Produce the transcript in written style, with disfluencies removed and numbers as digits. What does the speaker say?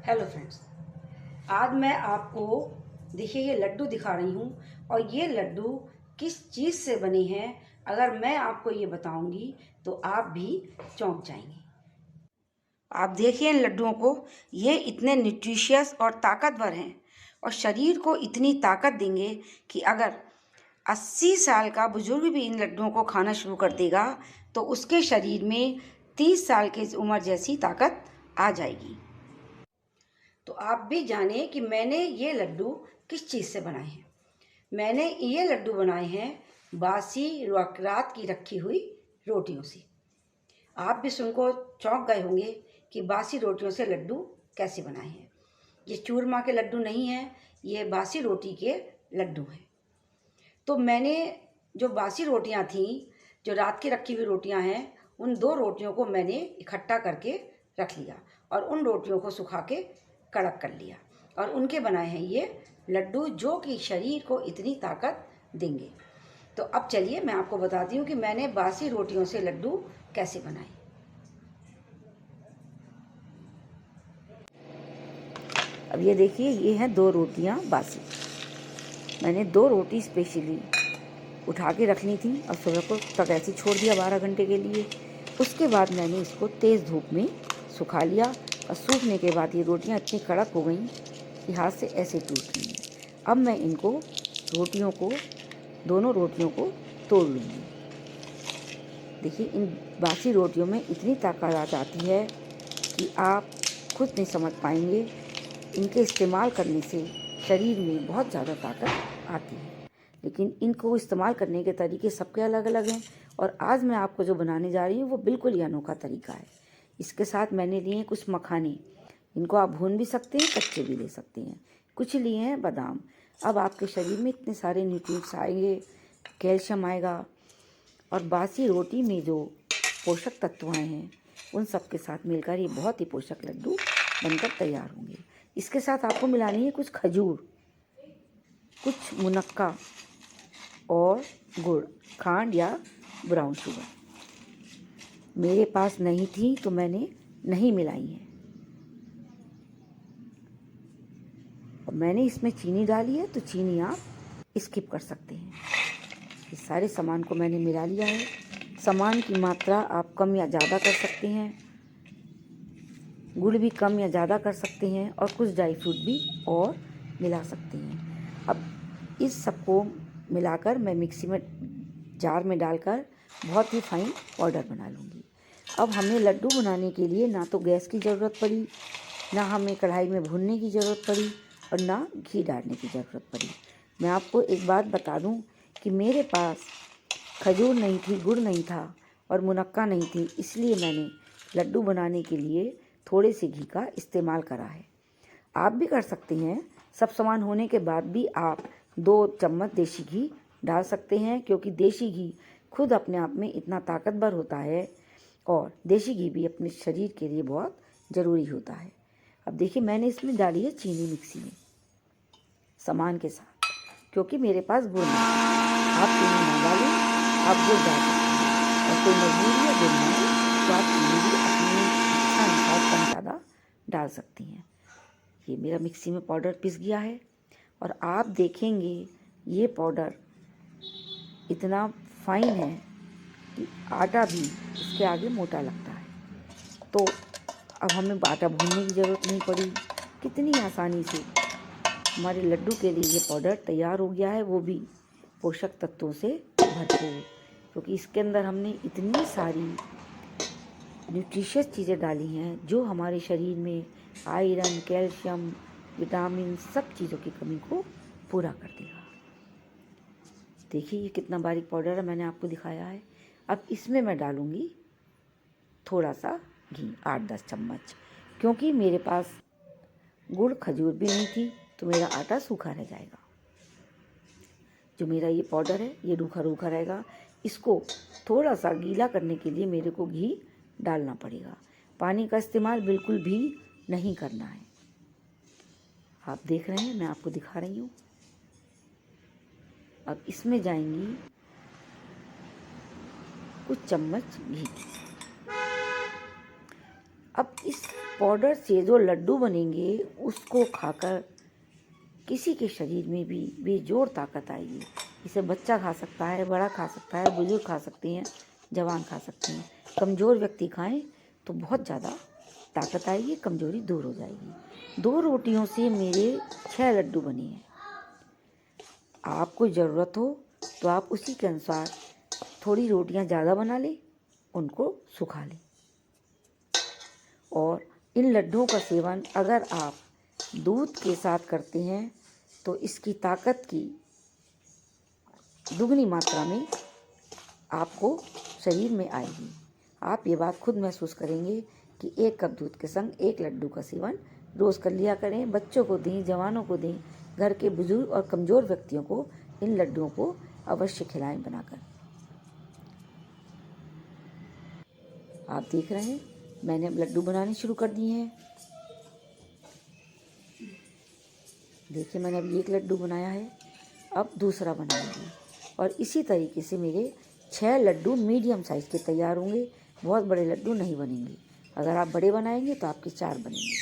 Hello friends, आज मैं आपको देखिए ये लड्डू दिखा रही हूँ और ये लड्डू किस चीज़ से बने हैं। अगर मैं आपको ये बताऊंगी तो आप भी चौंक जाएंगे। आप देखिए इन लड्डुओं को, ये इतने न्यूट्रिशियस और ताकतवर हैं और शरीर को इतनी ताकत देंगे कि अगर 80 साल का बुजुर्ग भी इन लड्डुओं को खाना शुरू कर देगा तो उसके शरीर में 30 साल की उम्र जैसी ताकत आ जाएगी। तो आप भी जाने कि मैंने ये लड्डू किस चीज़ से बनाए हैं। मैंने ये लड्डू बनाए हैं बासी रात की रखी हुई रोटियों से। आप भी सुनको चौंक गए होंगे कि बासी रोटियों से लड्डू कैसे बनाए हैं। ये चूरमा के लड्डू नहीं हैं, ये बासी रोटी के लड्डू हैं। तो मैंने जो बासी रोटियां थीं, जो रात की रखी हुई रोटियां हैं, उन 2 रोटियों को मैंने इकट्ठा करके रख लिया और उन रोटियों को सुखा के कड़क कर लिया और उनके बनाए हैं ये लड्डू, जो कि शरीर को इतनी ताकत देंगे। तो अब चलिए मैं आपको बताती हूँ कि मैंने बासी रोटियों से लड्डू कैसे बनाए। अब ये देखिए, ये हैं 2 रोटियाँ बासी। मैंने 2 रोटी स्पेशली उठा के रख ली थी और सुबह को तक ऐसे छोड़ दिया 12 घंटे के लिए। उसके बाद मैंने इसको तेज़ धूप में सुखा लिया और सूखने के बाद ये रोटियां इतनी कड़क हो गई कि हाथ से ऐसे टूट रही हैं। अब मैं इनको दोनों रोटियों को तोड़ लूँगी। देखिए, इन बासी रोटियों में इतनी ताकत आ जाती है कि आप खुद नहीं समझ पाएंगे। इनके इस्तेमाल करने से शरीर में बहुत ज़्यादा ताकत आती है, लेकिन इनको इस्तेमाल करने के तरीके सबके अलग अलग हैं और आज मैं आपको जो बनाने जा रही हूँ वो बिल्कुल ही अनोखा तरीका है। इसके साथ मैंने लिए हैं कुछ मखाने। इनको आप भून भी सकते हैं, कच्चे भी ले सकते हैं। कुछ लिए हैं बादाम। अब आपके शरीर में इतने सारे न्यूट्रिएंट्स आएंगे, कैल्शियम आएगा और बासी रोटी में जो पोषक तत्व आए हैं उन सब के साथ मिलकर ये बहुत ही पोषक लड्डू बनकर तैयार होंगे। इसके साथ आपको मिलानी है कुछ खजूर, कुछ मुनक्का और गुड़, खांड या ब्राउन शुगर। मेरे पास नहीं थी तो मैंने नहीं मिलाई है। और मैंने इसमें चीनी डाली है तो चीनी आप स्किप कर सकते हैं। इस सारे सामान को मैंने मिला लिया है। सामान की मात्रा आप कम या ज़्यादा कर सकते हैं, गुड़ भी कम या ज़्यादा कर सकते हैं और कुछ ड्राई फ्रूट भी और मिला सकते हैं। अब इस सबको मिलाकर मैं मिक्सी में जार में डालकर बहुत ही फाइन पाउडर बना लूँगी। अब हमें लड्डू बनाने के लिए ना तो गैस की ज़रूरत पड़ी, ना हमें कढ़ाई में भूनने की ज़रूरत पड़ी और ना घी डालने की ज़रूरत पड़ी। मैं आपको एक बात बता दूं कि मेरे पास खजूर नहीं थी, गुड़ नहीं था और मुनक्का नहीं थी, इसलिए मैंने लड्डू बनाने के लिए थोड़े से घी का इस्तेमाल करा है। आप भी कर सकते हैं। सब सामान होने के बाद भी आप 2 चम्मच देसी घी डाल सकते हैं, क्योंकि देसी घी खुद अपने आप में इतना ताकतवर होता है और देसी घी भी अपने शरीर के लिए बहुत ज़रूरी होता है। अब देखिए, मैंने इसमें डाली है चीनी मिक्सी में सामान के साथ, क्योंकि मेरे पास गुड़ नहीं। आप चीनी ना डालें, आप गुड़ डाल सकते हैं और कोई मजबूरी है गुड़ ना हो तो आप चीनी भी अपनी इच्छा अनुसार कम ज़्यादा डाल सकती हैं। ये मेरा मिक्सी में पाउडर पिस गया है और आप देखेंगे ये पाउडर इतना फाइन है कि आटा भी इसके आगे मोटा लगता है। तो अब हमें आटा भूनने की ज़रूरत नहीं पड़ी। कितनी आसानी से हमारे लड्डू के लिए ये पाउडर तैयार हो गया है, वो भी पोषक तत्वों से भरपूर, क्योंकि इसके अंदर हमने इतनी सारी न्यूट्रिशियस चीज़ें डाली हैं जो हमारे शरीर में आयरन, कैल्शियम, विटामिन सब चीज़ों की कमी को पूरा कर देगा। देखिए ये कितना बारीक पाउडर है, मैंने आपको दिखाया है। अब इसमें मैं डालूँगी थोड़ा सा घी, 8-10 चम्मच, क्योंकि मेरे पास गुड़ खजूर भी नहीं थी तो मेरा आटा सूखा रह जाएगा। जो मेरा ये पाउडर है ये रूखा रूखा रहेगा। इसको थोड़ा सा गीला करने के लिए मेरे को घी डालना पड़ेगा। पानी का इस्तेमाल बिल्कुल भी नहीं करना है। आप देख रहे हैं, मैं आपको दिखा रही हूँ। अब इसमें जाएंगी कुछ चम्मच घी। अब इस पाउडर से जो लड्डू बनेंगे उसको खाकर किसी के शरीर में भी बेजोड़ ताकत आएगी। इसे बच्चा खा सकता है, बड़ा खा सकता है, बुजुर्ग खा सकते हैं, जवान खा सकते हैं। कमज़ोर व्यक्ति खाएं तो बहुत ज़्यादा ताकत आएगी, कमज़ोरी दूर हो जाएगी। 2 रोटियों से मेरे 6 लड्डू बने हैं। आपको ज़रूरत हो तो आप उसी के अनुसार थोड़ी रोटियां ज़्यादा बना लें, उनको सुखा लें। और इन लड्डुओं का सेवन अगर आप दूध के साथ करते हैं तो इसकी ताकत की दुगनी मात्रा में आपको शरीर में आएगी। आप ये बात खुद महसूस करेंगे कि 1 कप दूध के संग 1 लड्डू का सेवन रोज़ कर लिया करें। बच्चों को दें, जवानों को दें, घर के बुजुर्ग और कमज़ोर व्यक्तियों को इन लड्डुओं को अवश्य खिलाएं बनाकर। आप देख रहे हैं मैंने अब लड्डू बनाने शुरू कर दिए हैं। देखिए मैंने अब 1 लड्डू बनाया है, अब दूसरा बनाऊंगी और इसी तरीके से मेरे 6 लड्डू मीडियम साइज़ के तैयार होंगे। बहुत बड़े लड्डू नहीं बनेंगे। अगर आप बड़े बनाएंगे तो आपके 4 बनेंगे।